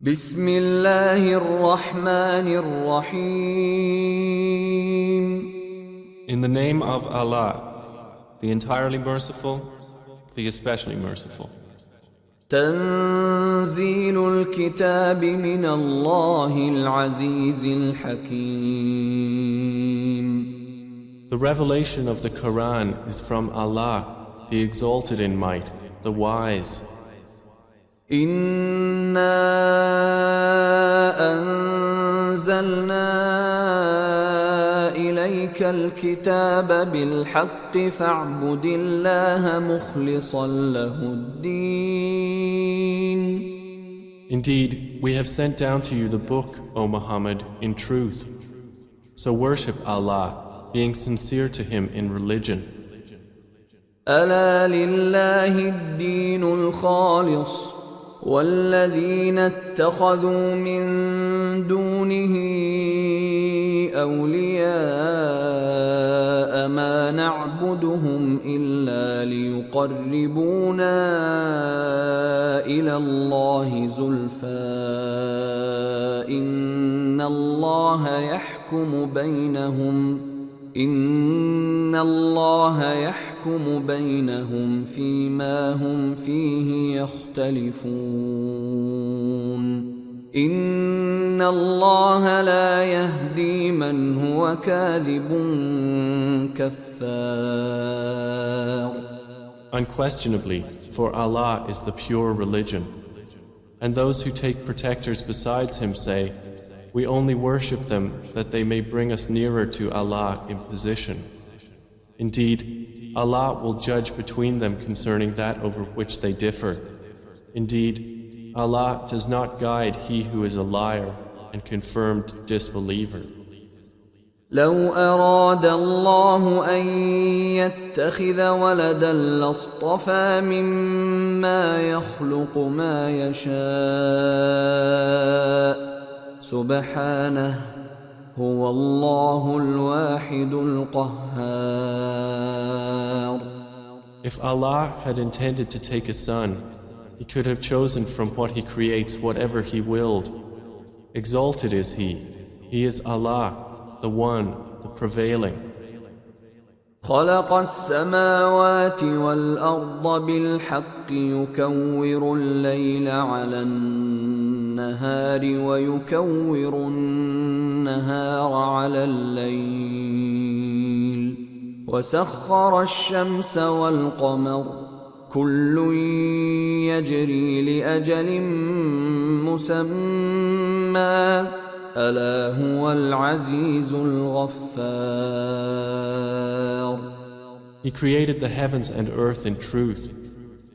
بسم الله الرحمن الرحيم. In the name of Allah, the entirely merciful, the especially merciful. تنزيل الكتاب من الله العزيز الحكيم. The revelation of the Quran is from Allah, the exalted in might, the wise. إنا أنزلنا إليك الكتاب بالحق فاعبد الله مخلصا له الدين. Indeed, we have sent down to you the book, O Muhammad, in truth. So worship Allah, being sincere to Him in religion. ألا لله الدين الخالص والذين اتخذوا من دونه أولياء ما نعبدهم إلا ليقربونا إلى الله زلفى إن الله يحكم بينهم فيما هم فيه يختلفون إن الله لا يهدي من هو كاذب كفار. Unquestionably, for Allah is the pure religion. And those who take protectors besides Him say, we only worship them that they may bring us nearer to Allah in position. Indeed, Allah will judge between them concerning that over which they differ. Indeed, Allah does not guide he who is a liar and confirmed disbeliever. لو أراد الله أن يتخذ ولدا لاصطفى مما يخلق ما يشاء سبحانه هو الله الواحد القهار. If Allah had intended to take a son, He could have chosen from what He creates whatever He willed. Exalted is He. He is Allah, the One, the Prevailing. خلق السماوات والأرض بالحق يكور الليل على النهار ويكور النهار على الليل وسخر الشمس والقمر كل يجري لأجل مسمى ألا هو العزيز الغفار. He created the heavens and earth in truth.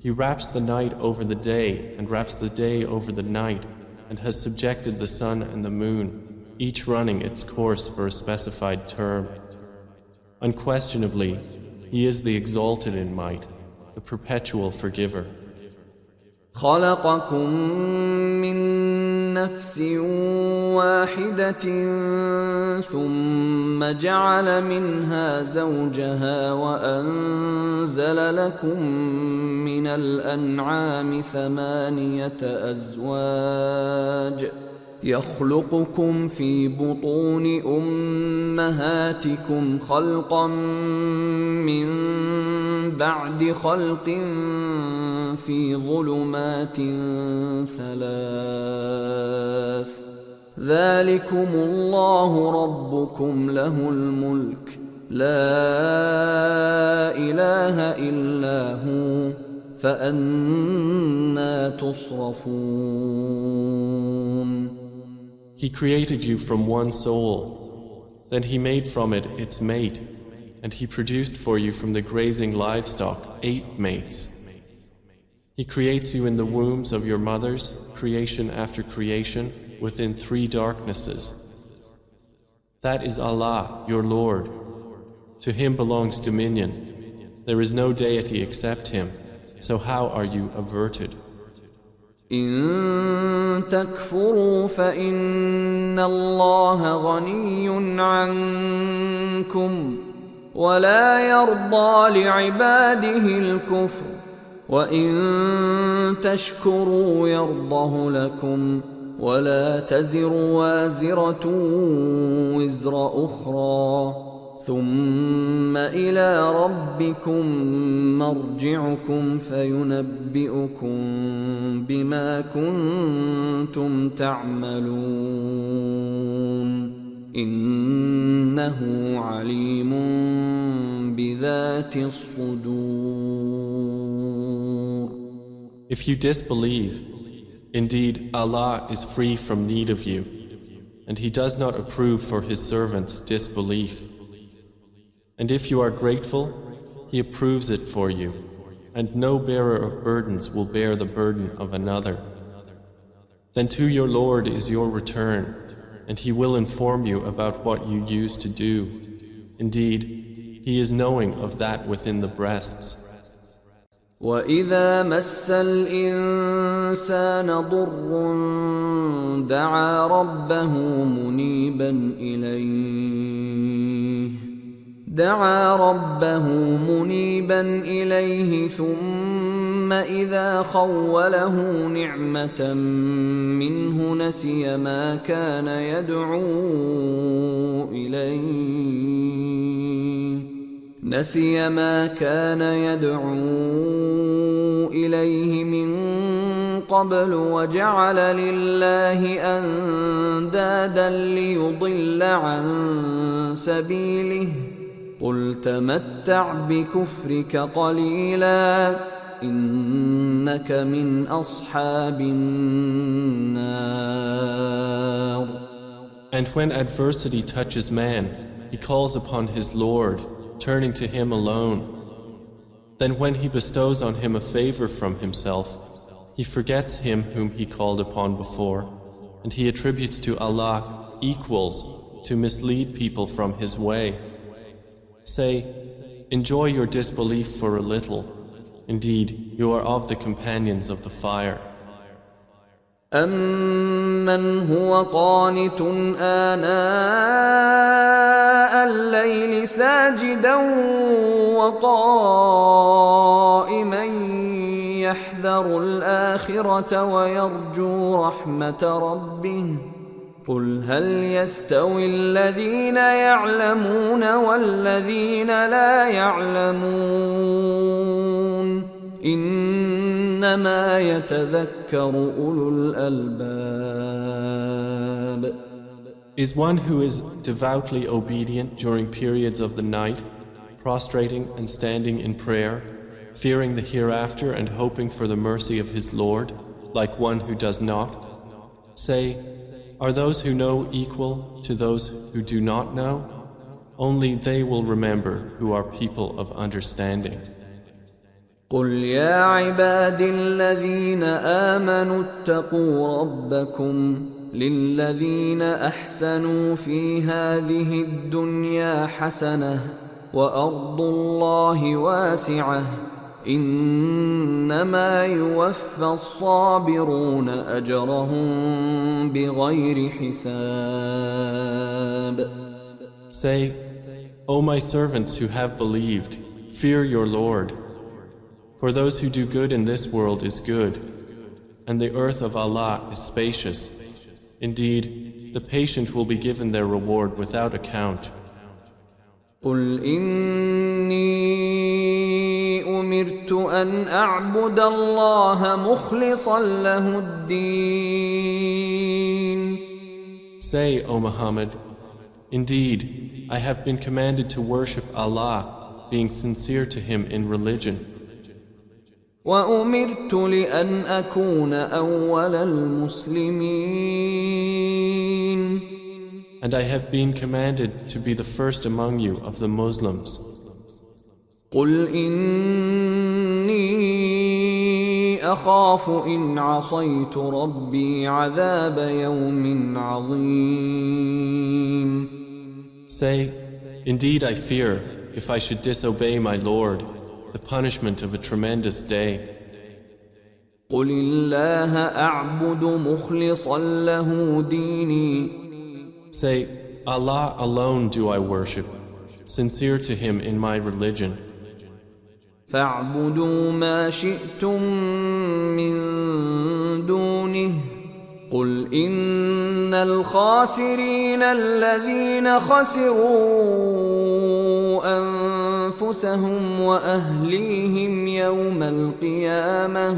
He wraps the night over the day and wraps the day over the night and has subjected the sun and the moon, each running its course for a specified term. Unquestionably, He is the exalted in might, the perpetual forgiver. خلقكم من نفس واحدة ثم جعل منها زوجها وأنزل لكم من الأنعام 8 أزواج يخلقكم في بطون أمهاتكم خلقا من بعد خلق في ظلمات 3 ذلكم الله ربكم له الملك لا إله إلا هو فأنى تصرفون. He created you from one soul, then He made from it its mate, and He produced for you from the grazing livestock 8 mates. He creates you in the wombs of your mothers, creation after creation, within 3 darknesses. That is Allah, your Lord. To Him belongs dominion. There is no deity except Him, so how are you averted? إن تكفروا فإن الله غني عنكم ولا يرضى لعباده الكفر وإن تشكروا يرضه لكم ولا تزر وازرة وزر أخرى ثم إلى ربكم مرجعكم فينبئكم بما كنتم تعملون إنه عليم بذات الصدور. If you disbelieve, indeed Allah is free from need of you, and He does not approve for His servants disbelief. And if you are grateful, He approves it for you, and no bearer of burdens will bear the burden of another. Then to your Lord is your return, and He will inform you about what you used to do. Indeed, He is knowing of that within the breasts. وَإِذَا مَسَّ الْإِنسَانَ ضُرٌّ دَعَا رَبَّهُ مُنِيبًا إِلَيْهِ ثُمَّ إِذَا خَوَّلَهُ نِعْمَةً مِّنْهُ نَسِيَ مَا كَانَ يَدْعُو إِلَيْهِ مِن قَبْلُ وَجَعَلَ لِلَّهِ أَندَادًا لِيُضِلَّ عَن سَبِيلِهِ قُلْ تَمَتَّعْ بِكُفْرِكَ قَلِيلًا إِنَّكَ مِنْ أَصْحَابِ النَّارِ. And when adversity touches man, he calls upon his Lord, turning to Him alone. Then when He bestows on him a favor from Himself, he forgets Him whom he called upon before, and he attributes to Allah equals to mislead people from His way. Say, enjoy your disbelief for a little. Indeed, you are of the companions of the fire. أَمَّنْ هُوَ قَانِتٌ آنَاءَ اللَّيْلِ سَاجِدًا وَقَائِمًا يَحْذَرُ الْآخِرَةَ وَيَرْجُو رَحْمَةَ رَبِّهِ قُلْ هَلْ يَسْتَوِي الَّذِينَ يَعْلَمُونَ وَالَّذِينَ لَا يَعْلَمُونَ إِنَّمَا يَتَذَكَّرُ أُولُو الْأَلْبَابِ. Is one who is devoutly obedient during periods of the night, prostrating and standing in prayer, fearing the hereafter and hoping for the mercy of his Lord, like one who does not? Say, are those who know equal to those who do not know? Only they will remember who are people of understanding. قُلْ يَا عِبَادِي الَّذِينَ آمَنُوا اتَّقُوا رَبَّكُمْ لِلَّذِينَ أَحْسَنُوا فِي هَذِهِ الدُّنْيَا حَسَنَةٌ وَأَرْضُ اللَّهِ وَاسِعَةٌ إِنَّمَا يُوَفَّى الصَّابِرُونَ أَجْرَهُم بِغَيْرِ حِسَابٍ. Say, O my servants who have believed, fear your Lord. For those who do good in this world is good, and the earth of Allah is spacious. Indeed, the patient will be given their reward without account. قُلْ إِنِّي أُمِرْتُ أَنْ أَعْبُدَ اللَّهَ مُخْلِصًا لَهُ الدِّينَ. Say, O Muhammad, indeed, I have been commanded to worship Allah, being sincere to Him in religion. وَأُمِرْتُ لِأَنْ أَكُونَ أَوَّلَ الْمُسْلِمِينَ. And I have been commanded to be the first among you of the Muslims. قُلْ إِنِّي أَخَافُ إِنْ عَصَيْتُ رَبِّي عَذَابَ يَوْمٍ عَظِيمٍ. Say, indeed I fear, if I should disobey my Lord, the punishment of a tremendous day. قُلِ اللَّهَ أَعْبُدُ مُخْلِصًا لَهُ دِينِي. Say, Allah alone do I worship, sincere to Him in my religion. فَاعْبُدُوا مَا شِئْتُم مِّن دُونِهِ قل إن الخاسرين الذين خسروا أنفسهم وأهليهم يوم القيامة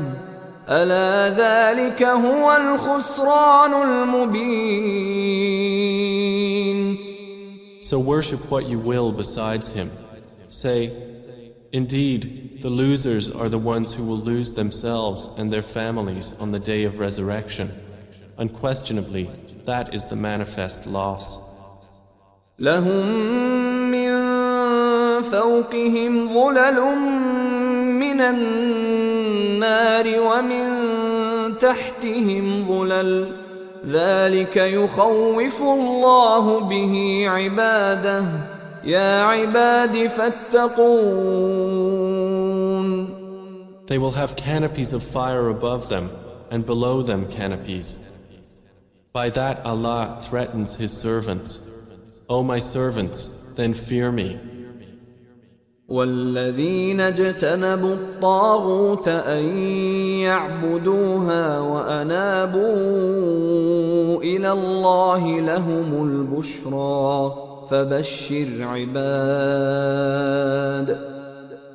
ألا ذلك هو الخسران المبين. So worship what you will besides him. Say, indeed, the losers are the ones who will lose themselves and their families on the day of resurrection. Unquestionably, that is the manifest loss. لهم من فوقهم ظلل من النار ومن تحتهم ظلل ذلك يخوف الله به عباده يا عباد فاتقون. They will have canopies of fire above them and below them canopies. By that Allah threatens His servants. O my servants, then fear me. والذين اجتنبوا الطاغوت أن يعبدوها وأنابوا إلى الله لهم البشرى فبشر عباد.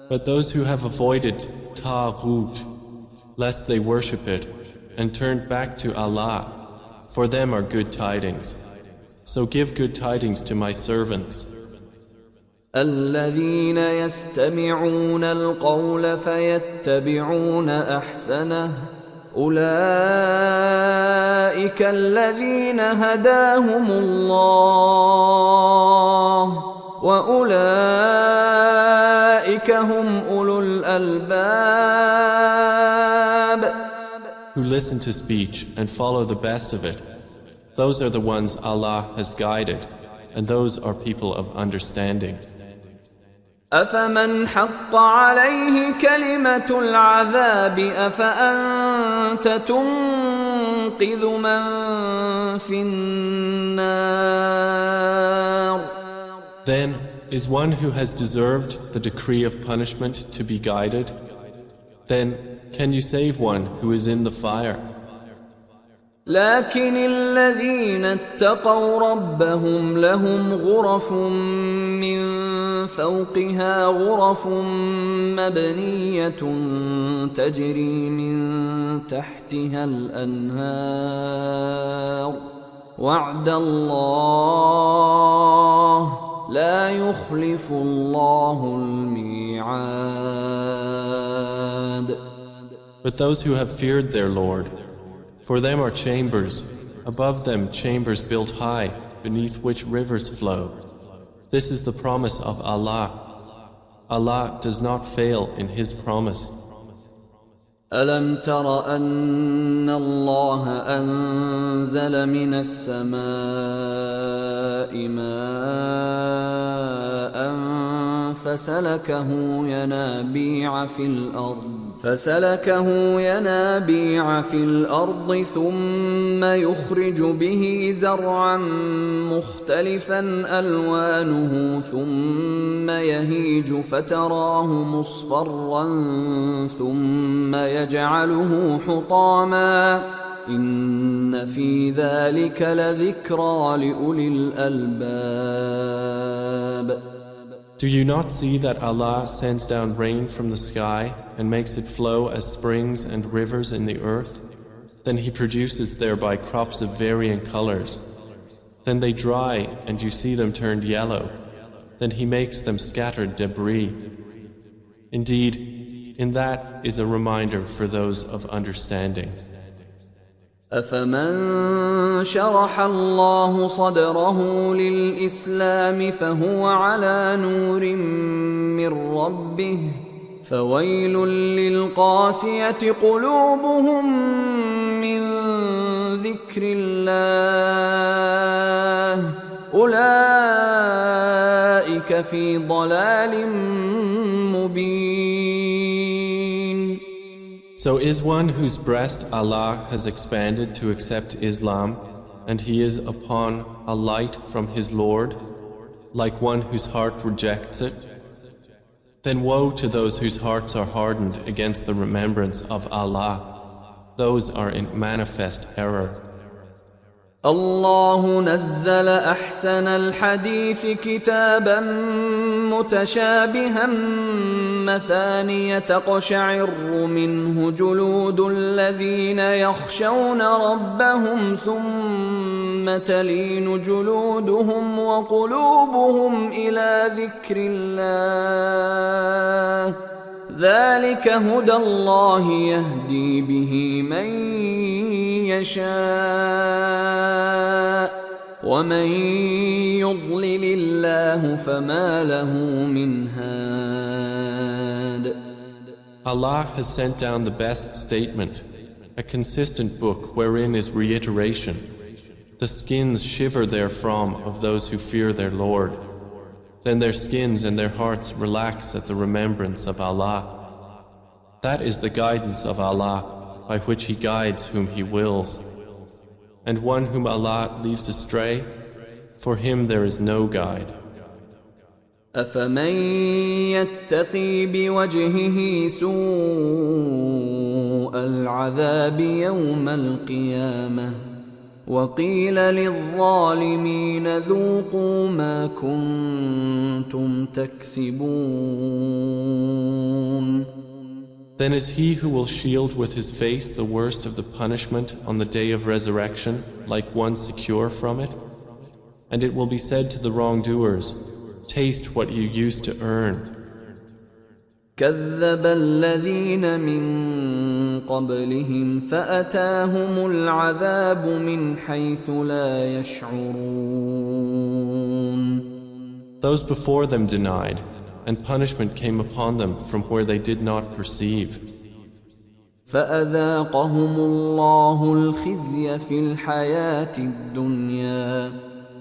But those who have avoided Taghut, lest they worship it, and turned back to Allah, for them are good tidings. So give good tidings to my servants. الذين يستمعون القول فيتبعون أحسنه أولئك الذين هداهم الله وأولئك هم أولو الألباب. Who listen to speech and follow the best of it. Those are the ones Allah has guided, and those are people of understanding. أفمن حق عليه كلمة العذاب أفأنت تنقذ من في النار. Then is one who has deserved the decree of punishment to be guided? Then can you save one who is in the fire? لكن الذين اتقوا ربهم لهم غرف من فوقها غرف مبنية تجري من تحتها الأنهار وعد الله لا يخلف الله الميعاد. But those who have feared their Lord, for them are chambers, above them chambers built high, beneath which rivers flow. This is the promise of Allah. Allah does not fail in His promise. ألم تر أن الله أنزل من السماء ماء فسلكه ينابيع في الأرض ثم يخرج به زرعا مختلفا ألوانه ثم يهيج فتراه مصفرا ثم يجعله حطاما إن في ذلك لذكرى لأولي الألباب. Do you not see that Allah sends down rain from the sky and makes it flow as springs and rivers in the earth? Then He produces thereby crops of varying colors. Then they dry and you see them turned yellow. Then He makes them scattered debris. Indeed, in that is a reminder for those of understanding. أفمن شرح الله صدره للإسلام فهو على نور من ربه فويل للقاسية قلوبهم من ذكر الله أولئك في ضلال مبين. So is one whose breast Allah has expanded to accept Islam, and he is upon a light from his Lord, like one whose heart rejects it? Then woe to those whose hearts are hardened against the remembrance of Allah. Those are in manifest error. الله نزل أحسن الحديث كتابا متشابها مثانية تقشعر منه جلود الذين يخشون ربهم ثم تلين جلودهم وقلوبهم إلى ذكر الله ذلك هدى الله يهدي به من يشاء ومن يضلل الله فما له من هاد. Allah has sent down the best statement, a consistent book wherein is reiteration. The skins shiver therefrom of those who fear their Lord. Then their skins and their hearts relax at the remembrance of Allah. That is the guidance of Allah, by which He guides whom He wills. And one whom Allah leaves astray, for him there is no guide. أفمن يتقي بوجهه سوء العذاب يوم القيامة وقيل للظالمين ذوقوا ما كنتم تكسبون. Then is he who will shield with his face the worst of the punishment on the day of resurrection like one secure from it? And it will be said to the wrongdoers, taste what you used to earn. كذب الذين من قبلهم فأتاهم العذاب من حيث لا يشعرون. Those before them denied, and punishment came upon them from where they did not perceive. فأذاقهم الله الخزي في الحياة الدنيا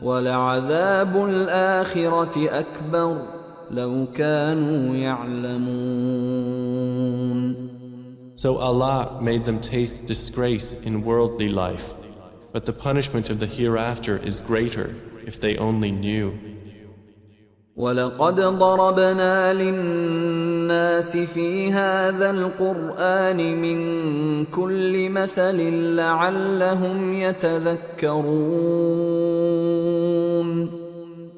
ولعذاب الآخرة أكبر لو كانوا يعلمون. So Allah made them taste disgrace in worldly life, but the punishment of the hereafter is greater if they only knew. ولقد ضربنا للناس في هذا القرآن من كل مثل لعلهم يتذكرون.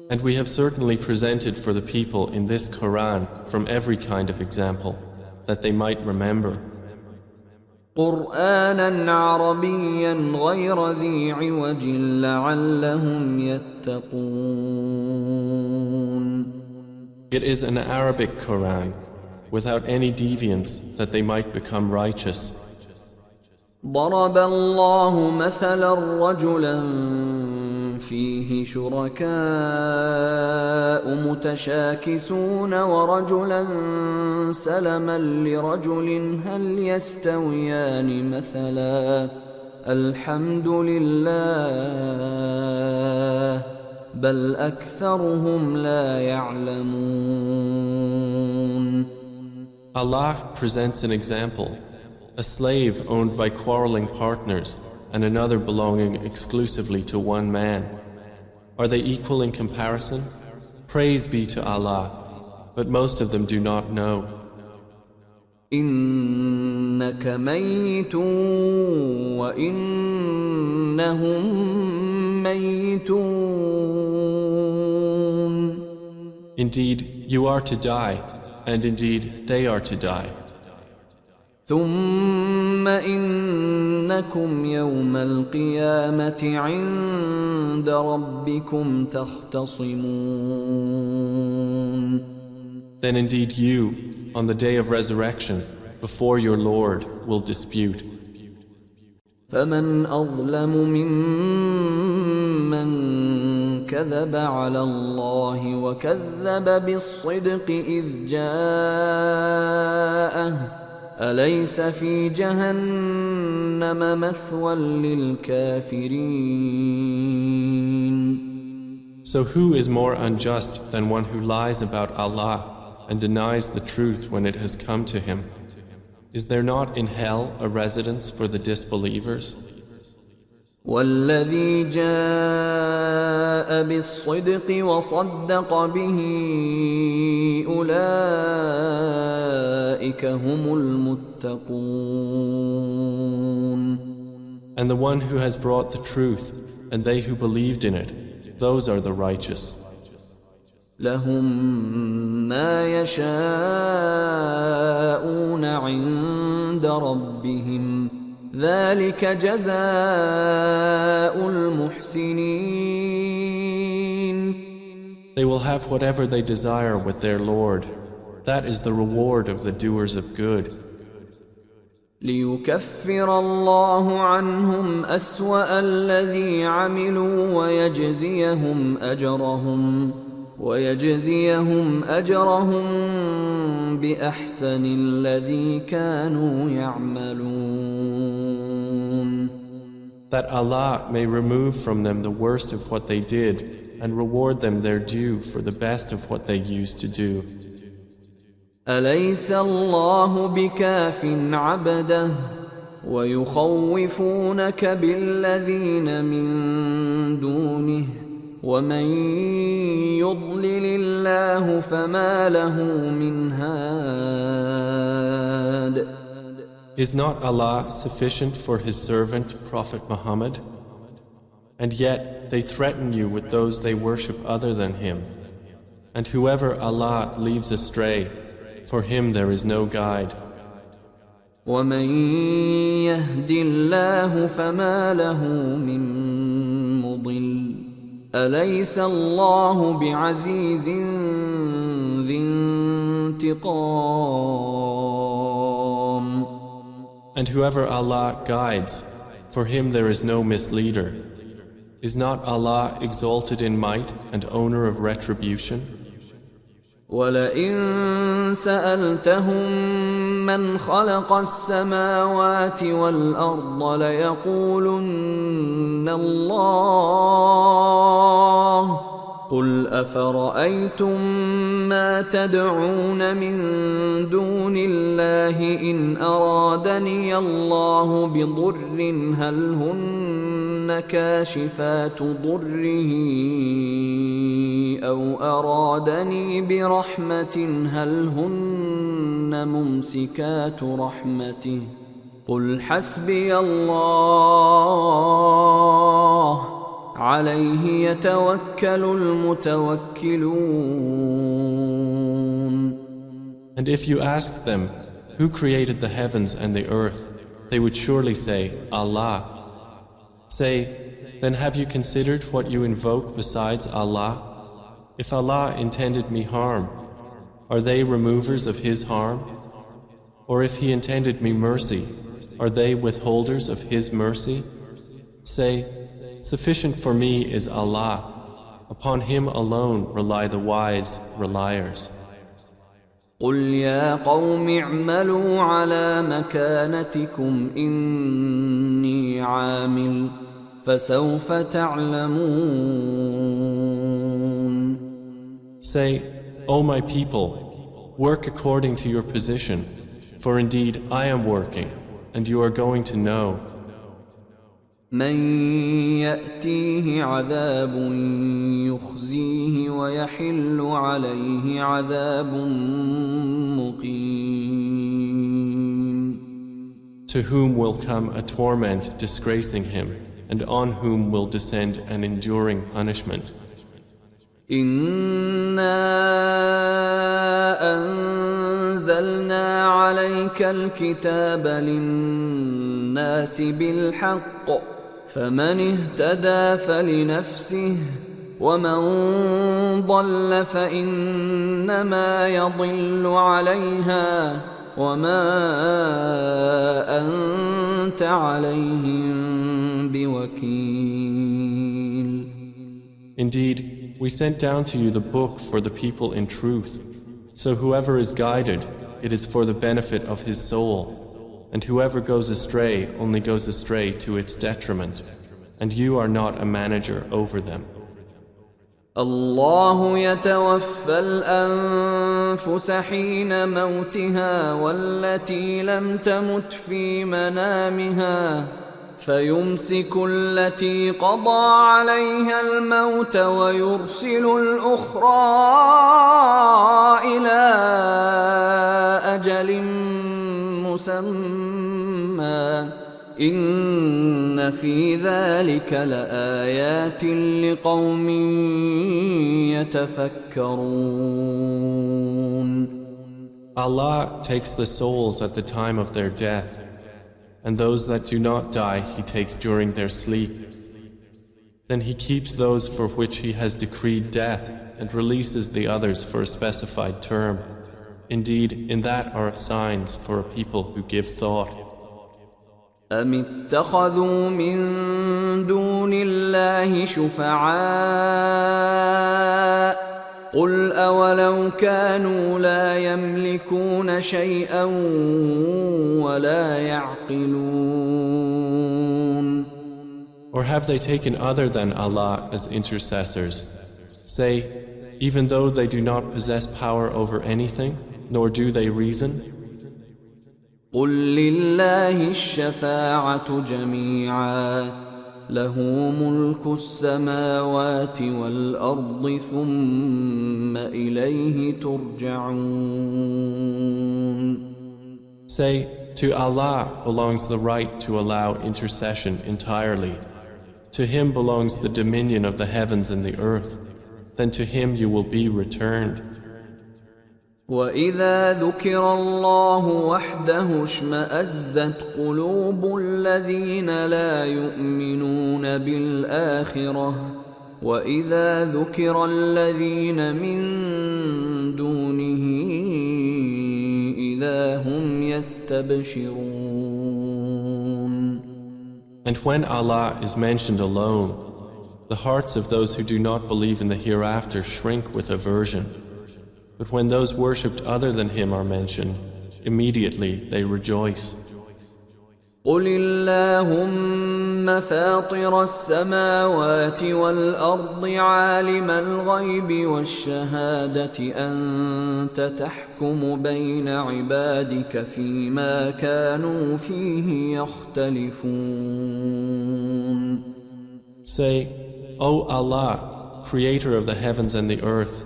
And we have certainly presented for the people in this Quran from every kind of example, that they might remember. قرآنا عربيا غير ذي عوج لعلهم يتقون. It is an Arabic Quran, without any deviance, that they might become righteous. ضرب الله مثلا رجلا فيه شركاء متشاكسون ورجلا سلما لرجل هل يستويان مثلا الحمد لله بل أكثرهم لا يعلمون. Allah presents an example, a slave owned by quarreling partners and another belonging exclusively to one man. Are they equal in comparison? Praise be to Allah, but most of them do not know. إنك ميت وإنهم ميتون. Indeed, you are to die, and indeed they are to die. ثم إنكم يوم القيامة عند ربكم تختصمون. Then indeed you, on the day of resurrection, before your Lord, will dispute. فمن أظلم ممن كذب على الله وكذب بالصدق إذ جاءه أليس في جهنم مثوى للكافرين. So who is more unjust than one who lies about Allah and denies the truth when it has come to him? Is there not in hell a residence for the disbelievers? والذي جاء بالصدق وصدق به أولئك هم المتقون. And the one who has brought the truth and they who believed in it, those are the righteous. لهم ما يشاءون عند ربهم ذلك جزاء المحسنين. They will have whatever they desire with their Lord. That is the reward of the doers of good. ليكفر الله عنهم أسوأ الذي عملوا ويجزيهم أجرهم بأحسن الذي كانوا يعملون. That Allah may remove from them the worst of what they did and reward them their due for the best of what they used to do. أليس الله بكاف عبده ويخوفونك بالذين من دونه ومن يضلل الله فما له من هاد. Is not Allah sufficient for His servant Prophet Muhammad? And yet they threaten you with those they worship other than Him. And whoever Allah leaves astray, for him there is no guide. ومن يهد الله فما له من مضل أليس الله بعزيز ذي انتقام. And whoever Allah guides, for him there is no misleader. Is not Allah exalted in might and owner of retribution? ولئن سألتهم من خلق السماوات والأرض ليقولن الله قل أفرأيتم ما تدعون من دون الله إن أرادني الله بضر هل هن كاشفات ضره أو أرادني برحمة هل هن ممسكات رحمته قل حسبي الله عليه يتوكل المتوكلون. And if you ask them, who created the heavens and the earth, they would surely say, Allah. Say, then have you considered what you invoke besides Allah? If Allah intended me harm, are they removers of His harm? Or if He intended me mercy, are they withholders of His mercy? Say, sufficient for me is Allah. Upon Him alone rely the wise reliers. قل يا قوم اعملوا على مكانتكم إني عامل فسوف تعلمون. Say, O my people, work according to your position, for indeed I am working, and you are going to know. من يأتيه عذاب يخزيه ويحل عليه عذاب مقيم. To whom will come a torment disgracing him, and on whom will descend an enduring punishment. إنا أنزلنا عليك الكتاب للناس بالحق فمن اهتدى فلنفسه ومن ضل فإنما يضل عليها وما أنت عليهم بوكيل. Indeed, we sent down to you the book for the people in truth. So whoever is guided, it is for the benefit of his soul. And whoever goes astray only goes astray to its detriment. And you are not a manager over them. الله يتوفى الأنفس حين موتها والتي لم تمت في منامها فيمسك التي قضى عليها الموت ويرسل الأخرى إلى أجل مسمى إن في ذلك لآيات لقوم يتفكرون. Allah takes the souls at the time of their death, and those that do not die He takes during their sleep. Then He keeps those for which He has decreed death and releases the others for a specified term. Indeed, in that are signs for a people who give thought. أم اتخذوا من دون الله شفعاء قل أولو كانوا لا يملكون شيئا ولا يعقلون. Or have they taken other than Allah as intercessors? Say, even though they do not possess power over anything, nor do they reason? قل لله الشفاعة جميعا له ملك السماوات والأرض ثم إليه ترجعون. Say, to Allah belongs the right to allow intercession entirely. To Him belongs the dominion of the heavens and the earth. Then to Him you will be returned. وَإِذَا ذُكِرَ اللَّهُ وَحْدَهُ اشْمَأَزَّتْ قُلُوبُ الَّذِينَ لَا يُؤْمِنُونَ بِالْآخِرَةِ وَإِذَا ذُكِرَ الَّذِينَ مِن دُونِهِ إِذَا هُمْ يَسْتَبْشِرُونَ. And when Allah is mentioned alone, the hearts of those who do not believe in the hereafter shrink with aversion. But when those worshipped other than Him are mentioned, immediately they rejoice. قُلِ اللَّهُمَّ فَاطِرَ السَّمَاوَاتِ وَالْأَرْضِ عَالِمَ الْغَيْبِ وَالشَّهَادَةِ أَنْتَ تَحْكُمُ بَيْنَ عِبَادِكَ فِيمَا كَانُوا فِيهِ يَخْتَلِفُونَ. Say, O Allah, Creator of the heavens and the earth,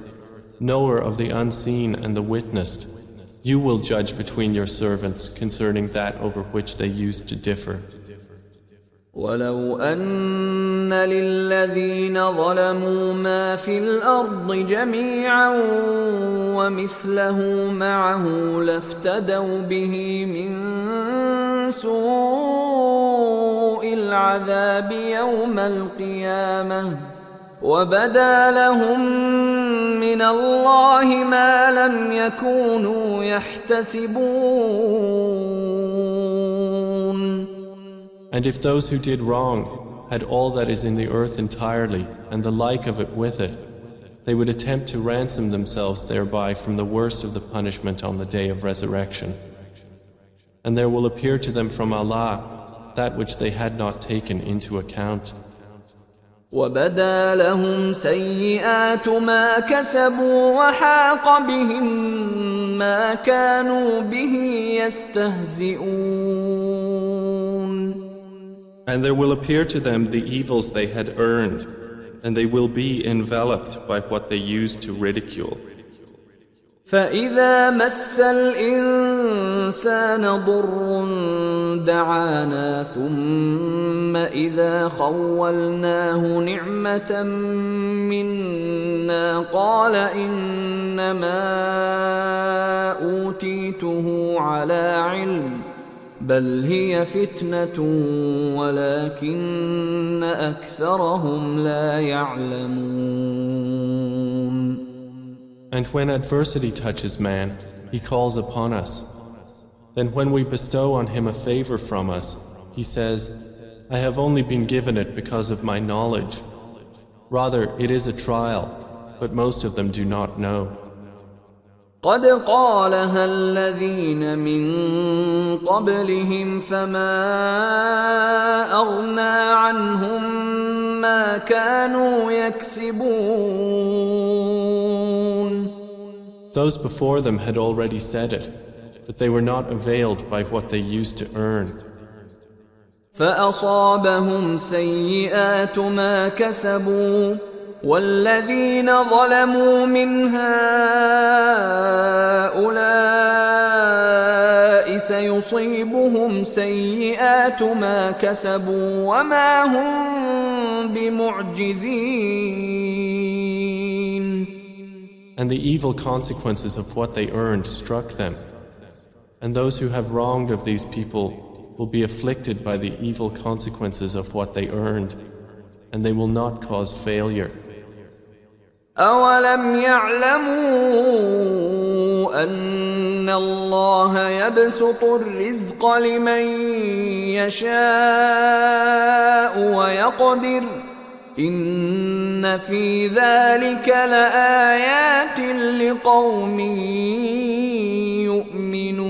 knower of the unseen and the witnessed, you will judge between your servants concerning that over which they used to differ. وَلَوْ أَنَّ لِلَّذِينَ ظَلَمُوا مَا فِي الْأَرْضِ جَمِيعًا وَمِثْلَهُ مَعَهُ لَافْتَدَوْا بِهِ مِنْ سُوءِ الْعَذَابِ يَوْمَ الْقِيَامَةِ وَبَدَا لَهُم مِّنَ اللَّهِ مَا لَمْ يَكُونُوا يَحْتَسِبُونَ. And if those who did wrong had all that is in the earth entirely and the like of it with it, they would attempt to ransom themselves thereby from the worst of the punishment on the day of resurrection. And there will appear to them from Allah that which they had not taken into account. وَبَدَا لَهُمْ سَيِّئَاتُ مَا كَسَبُوا وَحَاقَ بِهِمْ مَا كَانُوا بِهِ يَسْتَهْزِئُونَ. And there will appear to them the evils they had earned, and they will be enveloped by what they used to ridicule. فَإِذَا مَسَّ الْإِنسَانَ ضُرٌّ دَعَانَا ثُمَّ إِذَا خَوَّلْنَاهُ نِعْمَةً مِنَّا قَالَ إِنَّمَا أُوتِيتُهُ عَلَى عِلْمٍ بَلْ هِيَ فِتْنَةٌ وَلَكِنَّ أَكْثَرَهُمْ لَا يَعْلَمُونَ. And when adversity touches man, he calls upon us. Then when we bestow on him a favor from us, he says, I have only been given it because of my knowledge. Rather, it is a trial, but most of them do not know. قد قالها الذين من قبلهم فما أغنى عنهم ما كانوا يكسبون. Those before them had already said it, but they were not availed by what they used to earn. فأصابهم سيئات ما كسبوا والذين ظلموا من هؤلاء سيصيبهم سيئات ما كسبوا وما هم بمعجزين. And the evil consequences of what they earned struck them. And those who have wronged of these people will be afflicted by the evil consequences of what they earned, and they will not cause failure. أولم يعلموا أن الله يبسط الرزق لمن يشاء ويقدر إن في ذلك لآيات لقوم يؤمنون.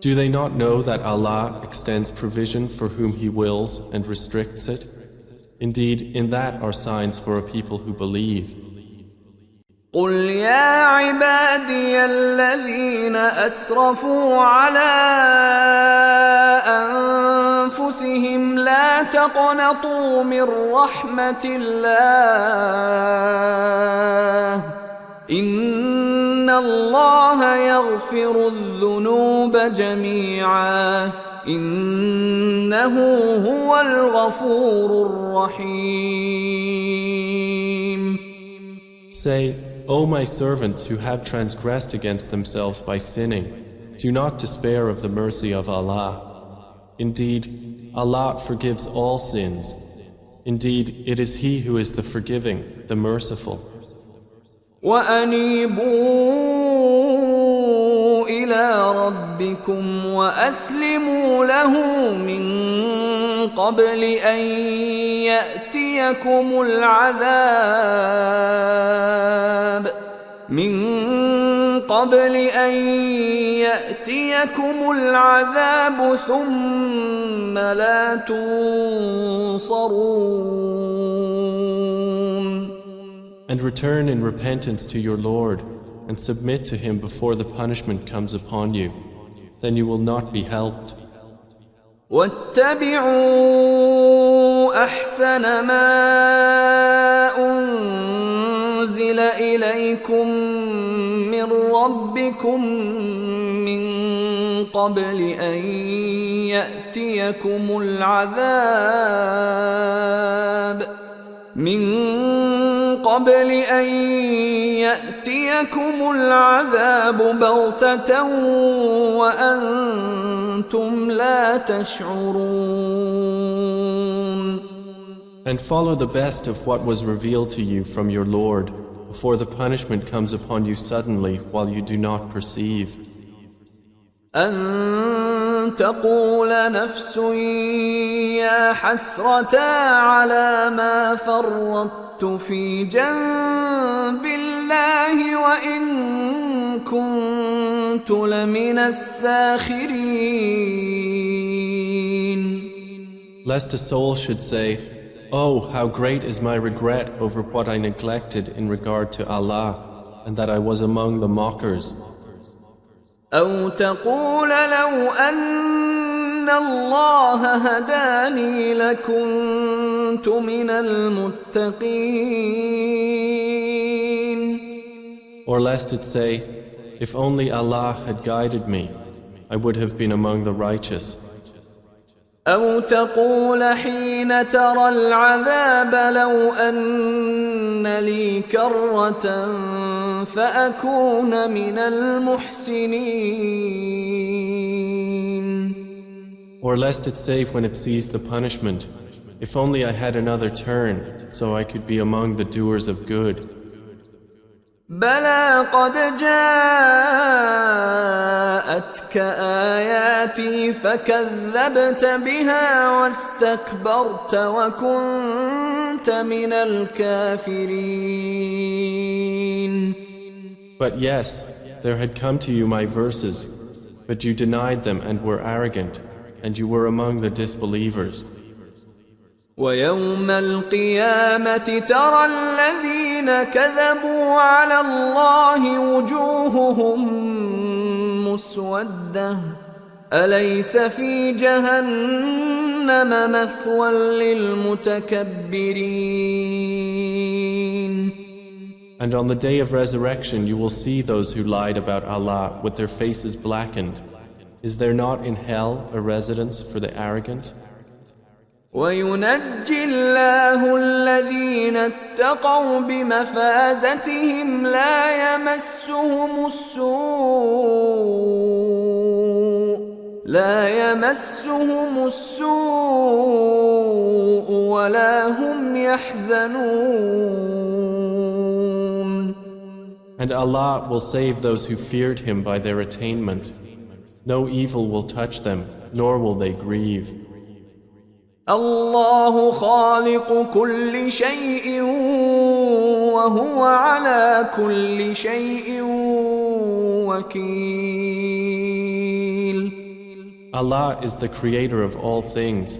Do they not know that Allah extends provision for whom He wills and restricts it? Indeed, in that are signs for a people who believe. قل يا عبادي الذين أسرفوا على أنفسهم لا تقنطوا من رحمة الله إن الله يغفر الذنوب جميعا إنه هو الغفور الرحيم. Say, O my servants who have transgressed against themselves by sinning, do not despair of the mercy of Allah. Indeed, Allah forgives all sins. Indeed, it is He who is the forgiving, the merciful. وأنيبوا إلى ربكم وأسلموا له من قبل أن يأتيكم العذاب ثم لا تنصرون. And return in repentance to your Lord and submit to Him before the punishment comes upon you. Then you will not be helped. واتبعوا أحسن ما أنزل إليكم من ربكم من قبل أن يأتيكم العذاب بغتة وأنتم لا تشعرون. And follow the best of what was revealed to you from your Lord before the punishment comes upon you suddenly while you do not perceive. أن تقول نفس يا حسرة على ما فرطت في جنب الله وإن كنت لمن الساخرين. Lest a soul should say, Oh, how great is my regret over what I neglected in regard to Allah, and that I was among the mockers. أو تقول لو أن الله هداني لكنت من المتقين. Or lest it say, If only Allah had guided me, I would have been among the righteous. أو تقول حين ترى العذاب لو أن لي كرة فأكون من المحسنين. Or lest it say when it sees the punishment, If only I had another turn, so I could be among the doers of good. بلى قد جاءتك آياتي فكذبت بها واستكبرت وكنت من الكافرين. But yes, there had come to you my verses, but you denied them and were arrogant, and you were among the disbelievers. ويوم القيامة ترى الذين كذبوا على الله وجوههم مسودة أليس في جهنم مثوى للمتكبرين. And on the day of resurrection you will see those who lied about Allah with their faces blackened. Is there not in hell a residence for the arrogant? وينجي الله الذين اتقوا بمفازتهم لا يمسهم السوء ولا هم يحزنون. And Allah will save those who feared Him by their attainment. No evil will touch them, nor will they grieve. الله خالق كل شيء وهو على كل شيء وكيل. Allah is the creator of all things,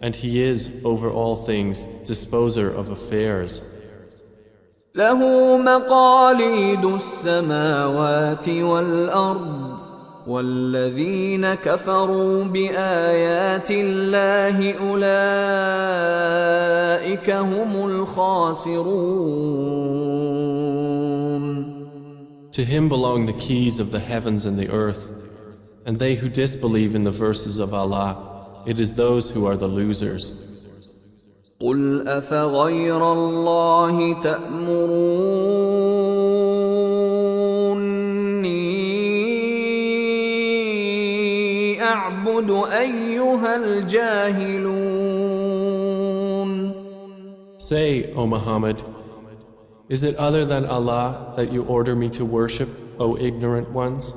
and He is, over all things, disposer of affairs. له مقاليد السماوات والأرض والذين كفروا بآيات الله أولئك هم الخاسرون. To Him belong the keys of the heavens and the earth, and they who disbelieve in the verses of Allah, it is those who are the losers. قل أفغير الله تأمروني أعبد أيها الجاهلون. Say, O Muhammad, is it other than Allah that you order me to worship, O ignorant ones?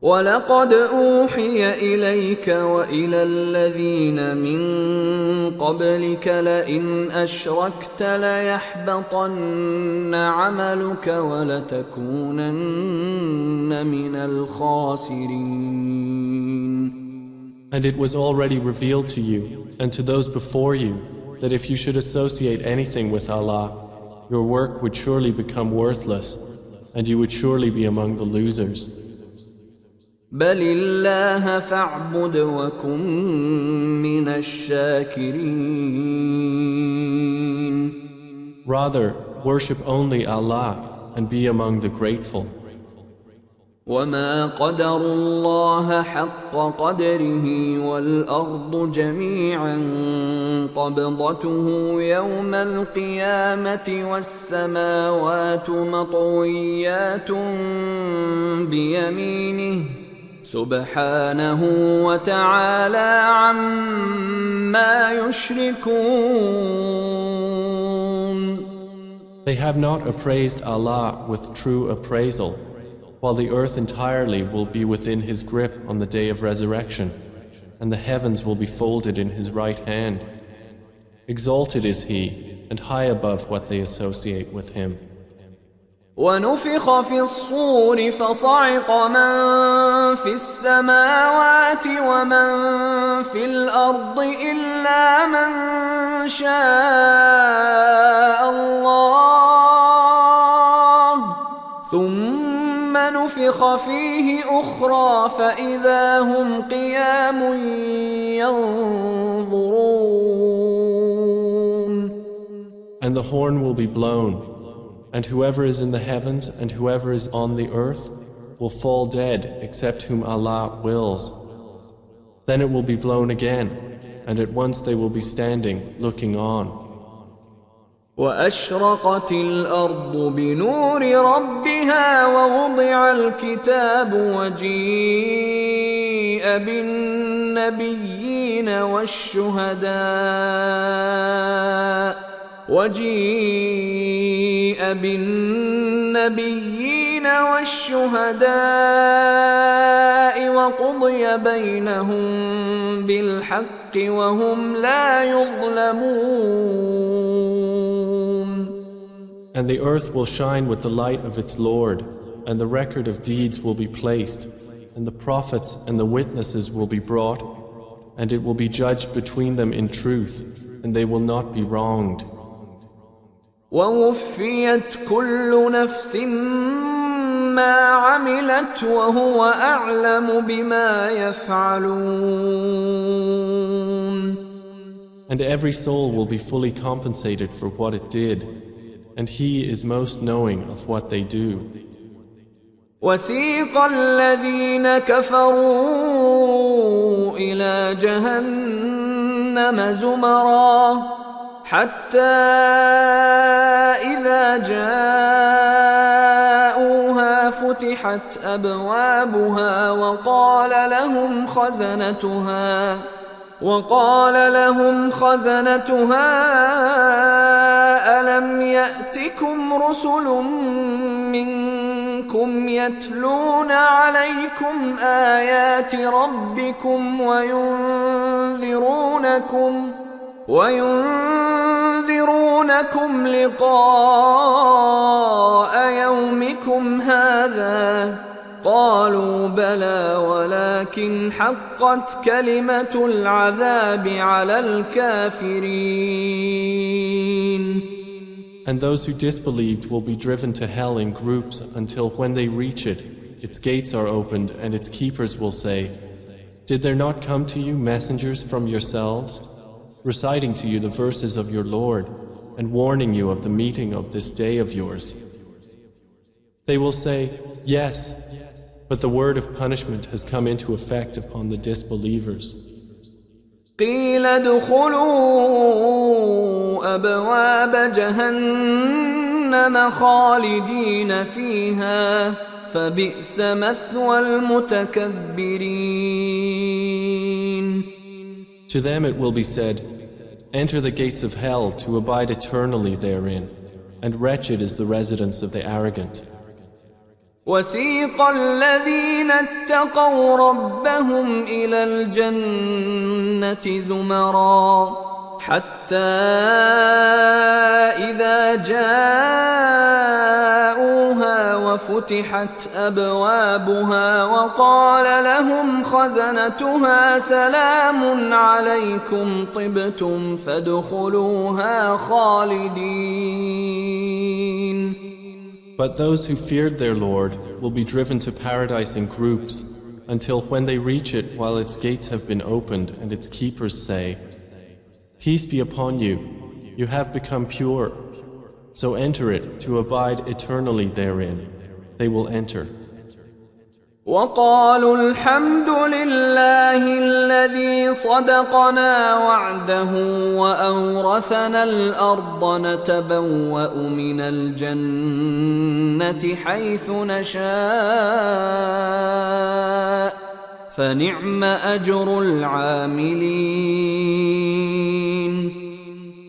ولقد أوحي إليك وإلى الذين من قبلك لئن أشركت ليحبطن عملك ولتكونن من الخاسرين. And it was already revealed to you and to those before you that if you should associate anything with Allah, your work would surely become worthless and you would surely be among the losers. بل الله فاعبد وكن من الشاكرين. Rather, worship only Allah and be among the grateful. وما قدروا الله حق قدره والأرض جميعا قبضته يوم القيامة والسماوات مطويات بيمينه سبحانه وتعالى عما يشركون. They have not appraised Allah with true appraisal, while the earth entirely will be within His grip on the day of resurrection, and the heavens will be folded in His right hand. Exalted is He, and high above what they associate with Him. ونفخ في الصور فصعق من في السماوات ومن في الأرض إلا من شاء الله ثم نفخ فيه أخرى فإذا هم قيام ينظرون. And the horn will be blown, and whoever is in the heavens and whoever is on the earth will fall dead except whom Allah wills. Then it will be blown again, and at once they will be standing, looking on. وأشرقت الأرض بنور ربها ووضع الكتاب وجيء بالنبيين والشهداء وقضي بينهم بالحق وهم لا يظلمون. And the earth will shine with the light of its Lord, and the record of deeds will be placed, and the prophets and the witnesses will be brought, and it will be judged between them in truth, and they will not be wronged. ووفيت كل نفس ما عملت وهو أعلم بما يفعلون. And every soul will be fully compensated for what it did, and He is most knowing of what they do. وسيق الذين كفروا إلى جهنم زمرا حتى إذا جاءوها فتحت أبوابها وقال لهم خزنتها ألم يأتكم رسل منكم يتلون عليكم آيات ربكم وينذرونكم لقاء يومكم هذا قالوا بلى ولكن حقت كلمة العذاب على الكافرين. And those who disbelieved will be driven to hell in groups until when they reach it, its gates are opened and its keepers will say, "Did there not come to you messengers from yourselves, reciting to you the verses of your Lord and warning you of the meeting of this day of yours?" They will say, "Yes, but the word of punishment has come into effect upon the disbelievers." قيل ادخلوا أبواب جهنم خالدين فيها فبئس مثوى المتكبرين. To them it will be said, "Enter the gates of hell to abide eternally therein, and wretched is the residence of the arrogant." وسيق الذين اتقوا ربهم إلى الجنة زمرا حتى إذا جاءوها وفتحت أبوابها وقال لهم خزنتها سلام عليكم طبتم فادخلوها خالدين. But those who feared their Lord will be driven to paradise in groups until when they reach it while its gates have been opened and its keepers say, "Peace be upon you, you have become pure, so enter it to abide eternally therein." They will enter. وقالوا الحمد لله الذي صدقنا وعده وأورثنا الأرض نتبوأ من الجنة حيث نشاء فنعم أجر العاملين.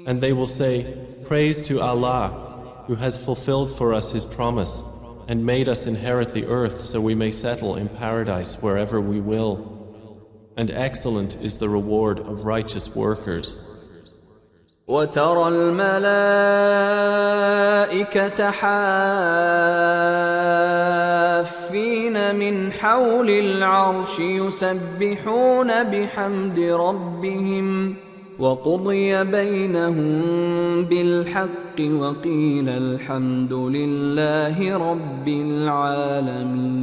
And they will say, "Praise to Allah, who has fulfilled for us His promise and made us inherit the earth so we may settle in paradise wherever we will. And excellent is the reward of righteous workers." وترى الملائكة حافين من حول العرش يسبحون بحمد ربهم وقضي بينهم بالحق وقيل الحمد لله رب العالمين.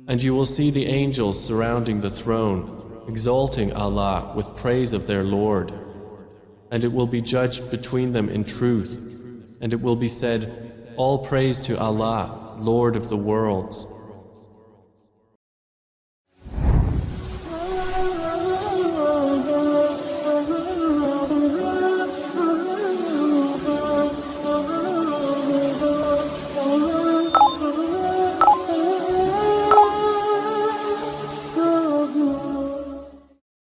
And you will see the angels surrounding the throne, exalting Allah with praise of their Lord. And it will be judged between them in truth, and it will be said, "All praise to Allah, Lord of the worlds."